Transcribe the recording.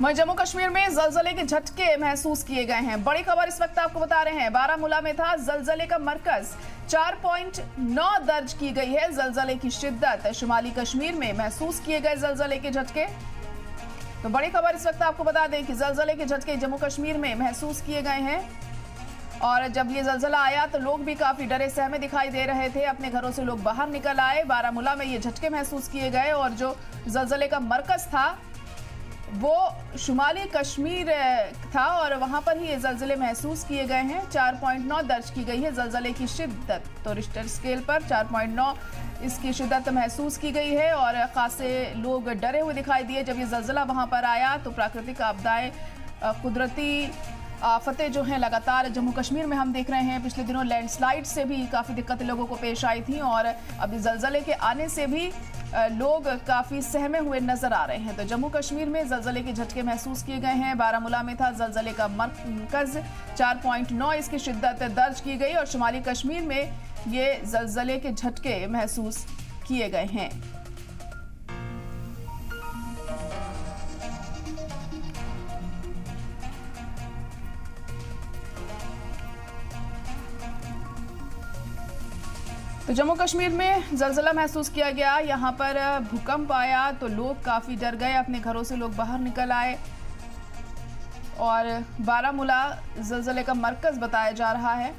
वहीं जम्मू कश्मीर में जलजले के झटके महसूस किए गए हैं। बड़ी खबर इस वक्त आपको बता रहे हैं, बारामूला में था जलजले का मरकज। 4.9 दर्ज की गई है जलजले की शिद्दत। शुमाली कश्मीर में महसूस किए गए जलजले के झटके। तो बड़ी खबर इस वक्त आपको बता दें कि जलजले के झटके जम्मू कश्मीर में महसूस किए गए हैं। और जब ये जलजला आया तो लोग भी काफी डरे सहमे दिखाई दे रहे थे। अपने घरों से लोग बाहर निकल आए। बारामूला में ये झटके महसूस किए गए और जो जलजले का मरकज था वो शुमाली कश्मीर था और वहां पर ही ये जलजले महसूस किए गए हैं। 4.9 दर्ज की गई है जलजले की शिद्दत। तो रिश्टर स्केल पर 4.9 इसकी शिद्दत महसूस की गई है और खासे लोग डरे हुए दिखाई दिए जब ये जलजला वहां पर आया। तो प्राकृतिक आपदाएं, कुदरती आफतें जो हैं लगातार जम्मू कश्मीर में हम देख रहे हैं। पिछले दिनों लैंडस्लाइड से भी काफ़ी दिक्कतें लोगों को पेश आई थी और अभी जलजले के आने से भी लोग काफ़ी सहमे हुए नजर आ रहे हैं। तो जम्मू कश्मीर में जलजले के झटके महसूस किए गए हैं। बारामूला में था जलजले का मरकज। 4.9 इसकी शिद्दत दर्ज की गई और शुमाली कश्मीर में ये जलजले के झटके महसूस किए गए हैं। तो जम्मू कश्मीर में जलजला महसूस किया गया। यहाँ पर भूकंप आया तो लोग काफ़ी डर गए। अपने घरों से लोग बाहर निकल आए और बारामूला जलजले का मरकज बताया जा रहा है।